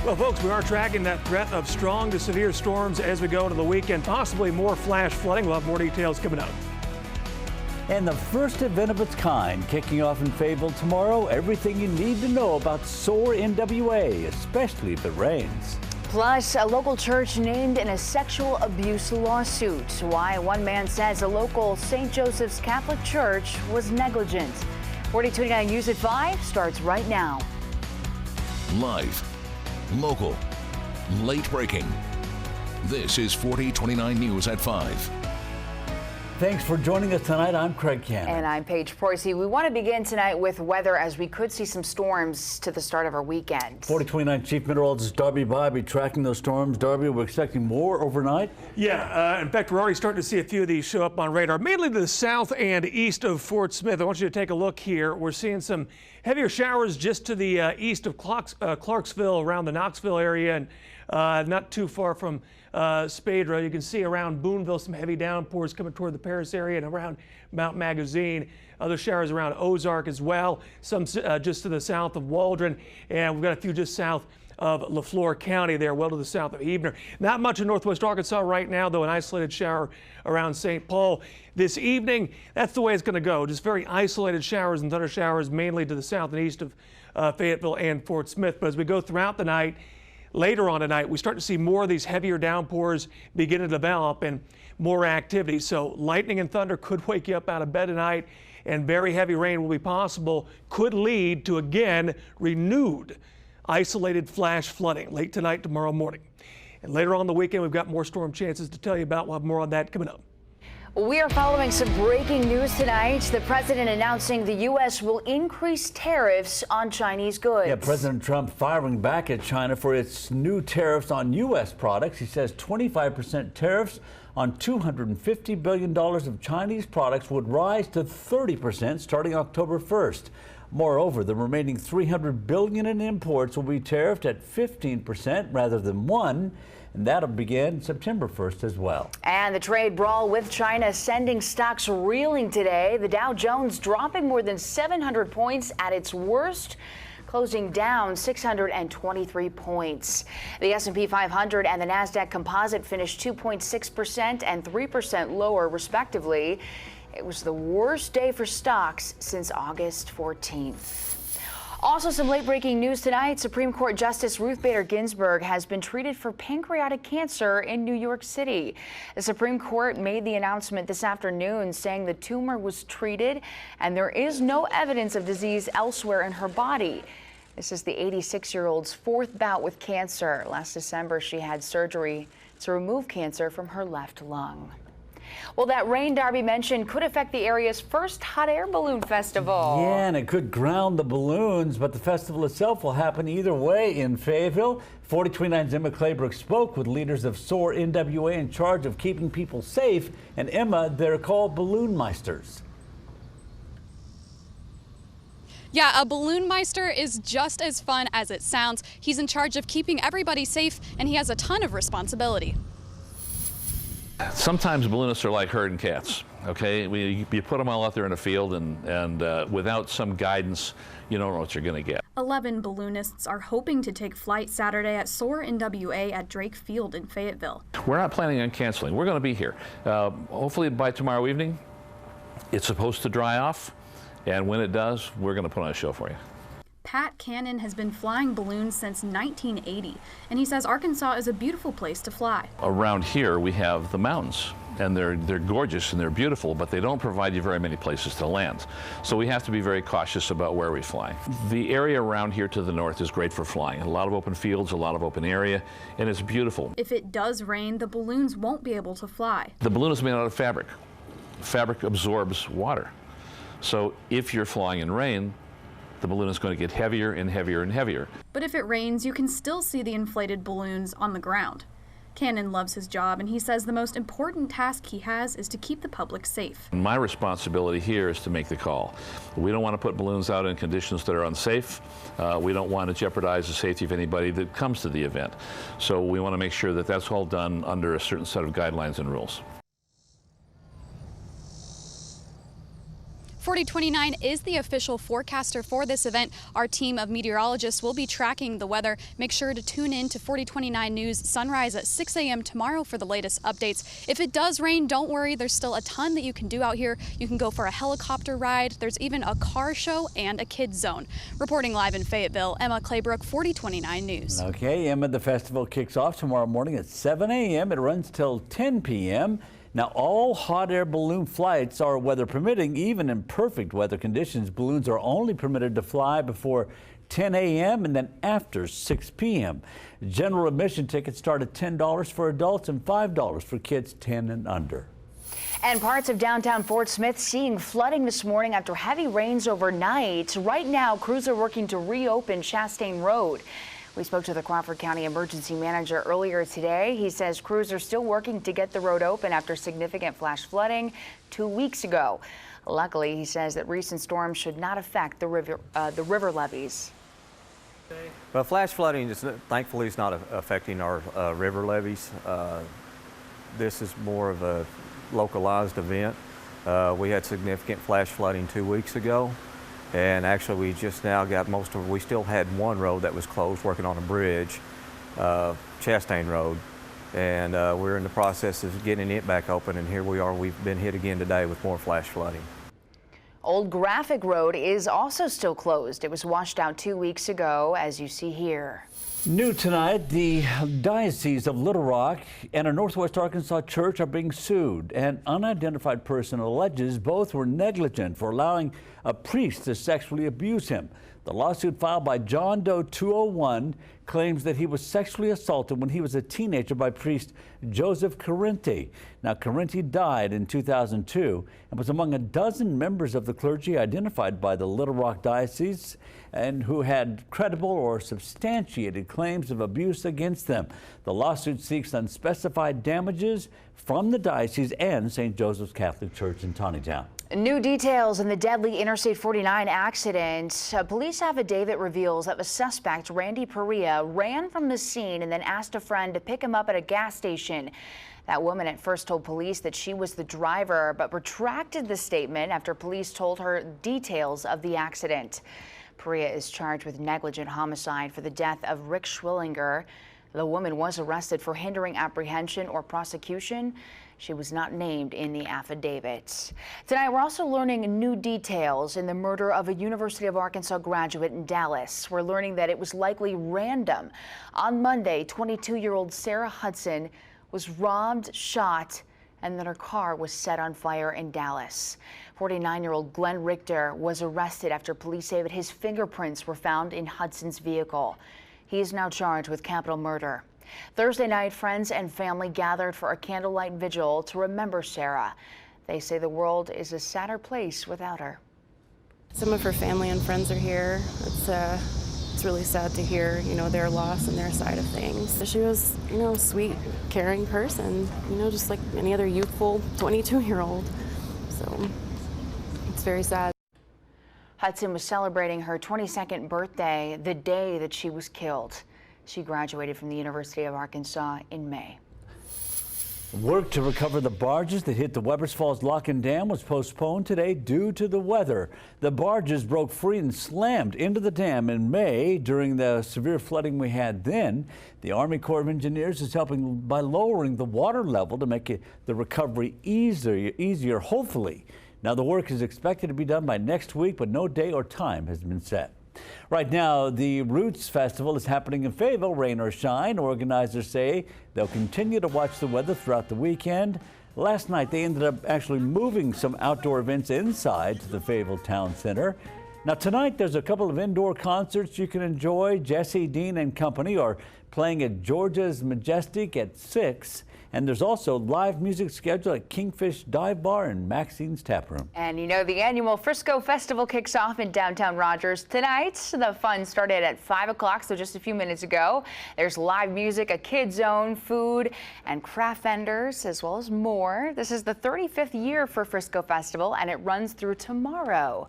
Well, folks, we are tracking that threat of strong to severe storms as we go into the weekend, possibly more flash flooding. We'll have more details coming up. And the first event of its kind kicking off in Fayetteville tomorrow. Everything you need to know about SOAR NWA, especially if it rains. Plus, a local church named in a sexual abuse lawsuit. Why one man says a local St. Joseph's Catholic Church was negligent. 4029 News at 5 starts right now. Live, local, late breaking. This is 4029 News at 5. Thanks for joining us tonight. I'm Craig Cannon. And I'm Paige Preusse. We want to begin tonight with weather as we could see some storms to the start of our weekend. 4029 Chief Meteorologist Darby Bobby tracking those storms. Darby, we're expecting more overnight? Yeah, in fact, we're already starting to see a few of these show up on radar, mainly to the south and east of Fort Smith. I want you to take a look here. We're seeing some heavier showers just to the east of Clarksville, around the Knoxville area, and not too far from Spadra. You can see around Boonville some heavy downpours coming toward the Paris area and around Mount Magazine. Other showers around Ozark as well, some just to the south of Waldron, and we've got a few just south of LaFleur County there, well to the south of Evener. Not much in northwest Arkansas right now, though, an isolated shower around St. Paul. This evening, that's the way it's going to go. Just very isolated showers and thunder showers, mainly to the south and east of Fayetteville and Fort Smith. But as we go throughout the night, later on tonight, we start to see more of these heavier downpours begin to develop and more activity. So lightning and thunder could wake you up out of bed tonight, and very heavy rain will be possible, could lead to, again, renewed isolated flash flooding late tonight, tomorrow morning. And later on the weekend, we've got more storm chances to tell you about. We'll have more on that coming up. We are following some breaking news tonight. The president announcing the U.S. will increase tariffs on Chinese goods. Yeah, President Trump firing back at China for its new tariffs on U.S. products. He says 25% tariffs on $250 billion of Chinese products would rise to 30% starting October 1st. Moreover, the remaining $300 billion in imports will be tariffed at 15% rather than 1%. And that'll begin September 1st as well. And the trade brawl with China sending stocks reeling today. The Dow Jones dropping more than 700 points at its worst, closing down 623 points. The S&P 500 and the Nasdaq Composite finished 2.6% and 3% lower, respectively. It was the worst day for stocks since August 14th. Also, some late-breaking news tonight. Supreme Court Justice Ruth Bader Ginsburg has been treated for pancreatic cancer in New York City. The Supreme Court made the announcement this afternoon, saying the tumor was treated and there is no evidence of disease elsewhere in her body. This is the 86-year-old's fourth bout with cancer. Last December, she had surgery to remove cancer from her left lung. Well, that rain Darby mentioned could affect the area's first hot air balloon festival. Yeah, and it could ground the balloons, but the festival itself will happen either way in Fayetteville. 4029's Emma Claybrook spoke with leaders of SOAR NWA in charge of keeping people safe. And Emma, they're called balloon meisters. Yeah, a balloon meister is just as fun as it sounds. He's in charge of keeping everybody safe, and he has a ton of responsibility. Sometimes balloonists are like herding cats, okay? You put them all out there in a field, and without some guidance, you don't know what you're going to get. 11 balloonists are hoping to take flight Saturday at SOAR NWA at Drake Field in Fayetteville. We're not planning on canceling. We're going to be here. Hopefully by tomorrow evening, it's supposed to dry off, and when it does, we're going to put on a show for you. Pat Cannon has been flying balloons since 1980, and he says Arkansas is a beautiful place to fly. Around here, we have the mountains, and they're gorgeous and they're beautiful, but they don't provide you very many places to land. So we have to be very cautious about where we fly. The area around here to the north is great for flying. A lot of open fields, a lot of open area, and it's beautiful. If it does rain, the balloons won't be able to fly. The balloon is made out of fabric. Fabric absorbs water. So if you're flying in rain, the balloon is going to get heavier and heavier and heavier. But if it rains, you can still see the inflated balloons on the ground. Cannon loves his job, and he says the most important task he has is to keep the public safe. My responsibility here is to make the call. We don't want to put balloons out in conditions that are unsafe. We don't want to jeopardize the safety of anybody that comes to the event. So we want to make sure that that's all done under a certain set of guidelines and rules. 4029 is the official forecaster for this event. Our team of meteorologists will be tracking the weather. Make sure to tune in to 4029 News Sunrise at 6 a.m. tomorrow for the latest updates. If it does rain, don't worry. There's still a ton that you can do out here. You can go for a helicopter ride. There's even a car show and a kids zone. Reporting live in Fayetteville, Emma Claybrook, 4029 News. Okay, Emma, the festival kicks off tomorrow morning at 7 a.m. It runs till 10 p.m. Now, all hot air balloon flights are weather permitting. Even in perfect weather conditions, balloons are only permitted to fly before 10 a.m. and then after 6 p.m. General admission tickets start at $10 for adults and $5 for kids 10 and under. And parts of downtown Fort Smith seeing flooding this morning after heavy rains overnight. Right now, crews are working to reopen Chastain Road. We spoke to the Crawford County Emergency Manager earlier today. He says crews are still working to get the road open after significant flash flooding 2 weeks ago. Luckily, he says that recent storms should not affect the river levees. Well, flash flooding thankfully is not affecting our river levees. This is more of a localized event. We had significant flash flooding 2 weeks ago. And actually, we just now got we still had one road that was closed, working on a bridge, Chastain Road. And we're in the process of getting it back open, and here we are. We've been hit again today with more flash flooding. Old Graphic Road is also still closed. It was washed out 2 weeks ago, as you see here. New tonight, the Diocese of Little Rock and a Northwest Arkansas church are being sued. An unidentified person alleges both were negligent for allowing a priest to sexually abuse him. The lawsuit filed by John Doe 201 claims that he was sexually assaulted when he was a teenager by priest Joseph Carenti. Now, Carenti died in 2002 and was among a dozen members of the clergy identified by the Little Rock Diocese and who had credible or substantiated claims of abuse against them. The lawsuit seeks unspecified damages from the diocese and St. Joseph's Catholic Church in Taneytown. New details in the deadly Interstate 49 accident. A police affidavit reveals that the suspect, Randy Perea, ran from the scene and then asked a friend to pick him up at a gas station. That woman at first told police that she was the driver, but retracted the statement after police told her details of the accident. Perea is charged with negligent homicide for the death of Rick Schwillinger. The woman was arrested for hindering apprehension or prosecution. She was not named in the affidavit. Tonight, we're also learning new details in the murder of a University of Arkansas graduate in Dallas. We're learning that it was likely random. On Monday, 22-year-old Sarah Hudson was robbed, shot, and then her car was set on fire in Dallas. 49-year-old Glenn Richter was arrested after police say that his fingerprints were found in Hudson's vehicle. He is now charged with capital murder. Thursday night, friends and family gathered for a candlelight vigil to remember Sarah. They say the world is a sadder place without her. Some of her family and friends are here. It's really sad to hear, their loss and their side of things. She was, a sweet, caring person, just like any other youthful 22-year-old. So it's very sad. Hudson was celebrating her 22nd birthday the day that she was killed. She graduated from the University of Arkansas in May. Work to recover the barges that hit the Webbers Falls Lock-in Dam was postponed today due to the weather. The barges broke free and slammed into the dam in May during the severe flooding we had then. The Army Corps of Engineers is helping by lowering the water level to make the recovery easier, hopefully. Now, the work is expected to be done by next week, but no day or time has been set. Right now, the Roots Festival is happening in Fayetteville, rain or shine. Organizers say they'll continue to watch the weather throughout the weekend. Last night, they ended up actually moving some outdoor events inside to the Fayetteville Town Center. Now, tonight, there's a couple of indoor concerts you can enjoy. Jesse Dean and company are playing at Georgia's Majestic at 6. And there's also live music scheduled at Kingfish Dive Bar and Maxine's Tap Room. And the annual Frisco Festival kicks off in downtown Rogers tonight. The fun started at 5 o'clock, so just a few minutes ago. There's live music, a kids zone, food, and craft vendors, as well as more. This is the 35th year for Frisco Festival, and it runs through tomorrow.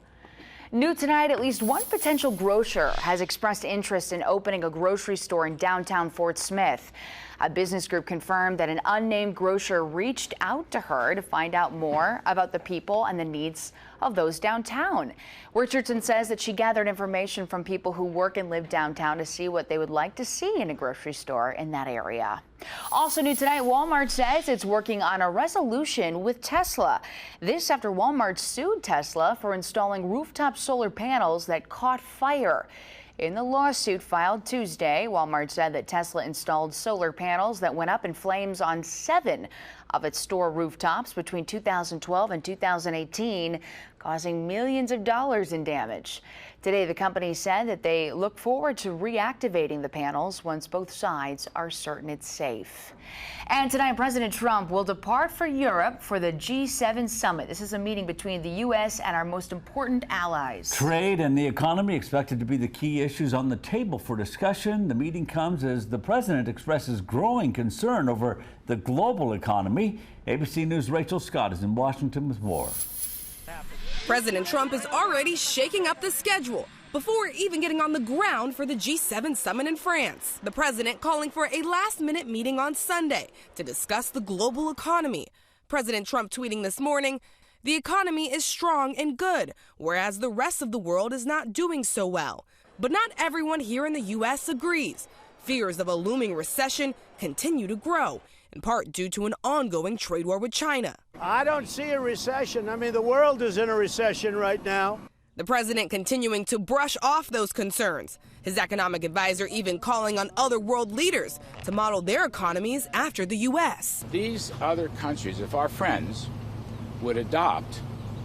New tonight, at least one potential grocer has expressed interest in opening a grocery store in downtown Fort Smith. A business group confirmed that an unnamed grocer reached out to her to find out more about the people and the needs of those downtown. Richardson says that she gathered information from people who work and live downtown to see what they would like to see in a grocery store in that area. Also new tonight, Walmart says it's working on a resolution with Tesla. This after Walmart sued Tesla for installing rooftop solar panels that caught fire. In the lawsuit filed Tuesday, Walmart said that Tesla installed solar panels that went up in flames on 7 of its store rooftops between 2012 and 2018, causing millions of dollars in damage. Today, the company said that they look forward to reactivating the panels once both sides are certain it's safe. And tonight, President Trump will depart for Europe for the G7 summit. This is a meeting between the U.S. and our most important allies. Trade and the economy expected to be the key issues on the table for discussion. The meeting comes as the president expresses growing concern over the global economy. ABC News' Rachel Scott is in Washington with more. President Trump is already shaking up the schedule before even getting on the ground for the G7 summit in France. The president calling for a last-minute meeting on Sunday to discuss the global economy. President Trump tweeting this morning, "The economy is strong and good, whereas the rest of the world is not doing so well." But not everyone here in the U.S. agrees. Fears of a looming recession continue to grow, in part due to an ongoing trade war with China. I don't see a recession. I mean, the world is in a recession right now. The president continuing to brush off those concerns. His economic advisor even calling on other world leaders to model their economies after the U.S. These other countries, if our friends would adopt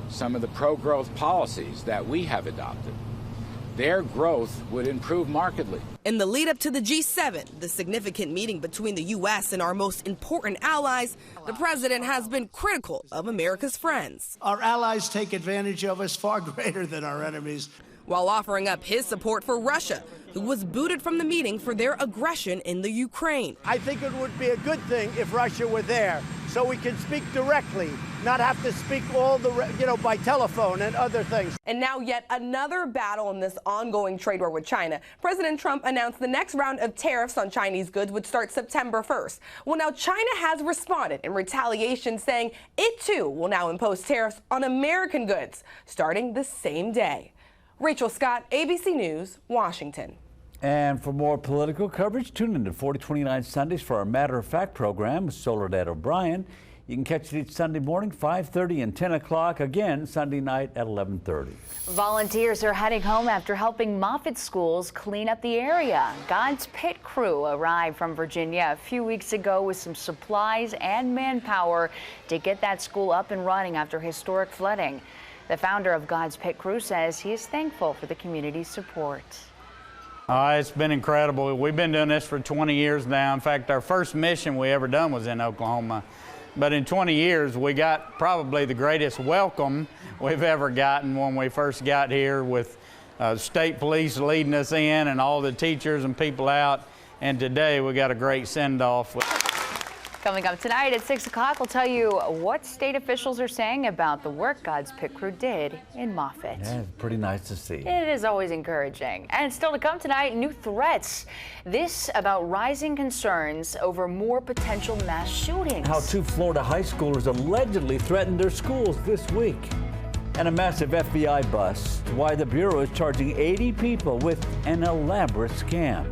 some of the pro-growth policies that we have adopted, their growth would improve markedly. In the lead up to the G7, the significant meeting between the U.S. and our most important allies, the president has been critical of America's friends. Our allies take advantage of us far greater than our enemies. While offering up his support for Russia, who was booted from the meeting for their aggression in the Ukraine. I think it would be a good thing if Russia were there so we can speak directly, not have to speak all the, by telephone and other things. And now yet another battle in this ongoing trade war with China. President Trump announced the next round of tariffs on Chinese goods would start September 1st. Well, now China has responded in retaliation, saying it too will now impose tariffs on American goods starting the same day. Rachel Scott, ABC News, Washington. And for more political coverage, tune in to 4029 Sundays for our Matter of Fact program with Soledad O'Brien. You can catch it each Sunday morning, 5:30 and 10 o'clock, again Sunday night at 11:30. Volunteers are heading home after helping Moffett schools clean up the area. God's Pit crew arrived from Virginia a few weeks ago with some supplies and manpower to get that school up and running after historic flooding. The founder of God's Pit crew says he is thankful for the community's support. It's been incredible. We've been doing this for 20 years now. In fact, our first mission we ever done was in Oklahoma. But in 20 years, we got probably the greatest welcome we've ever gotten when we first got here, with state police leading us in and all the teachers and people out. And today we got a great send-off. Coming up tonight at 6 o'clock, we'll tell you what state officials are saying about the work God's Pit crew did in Moffett. Yeah, it's pretty nice to see. It is always encouraging. And still to come tonight, new threats. This about rising concerns over more potential mass shootings. How 2 Florida high schoolers allegedly threatened their schools this week. And a massive FBI bust. Why the Bureau is charging 80 people with an elaborate scam.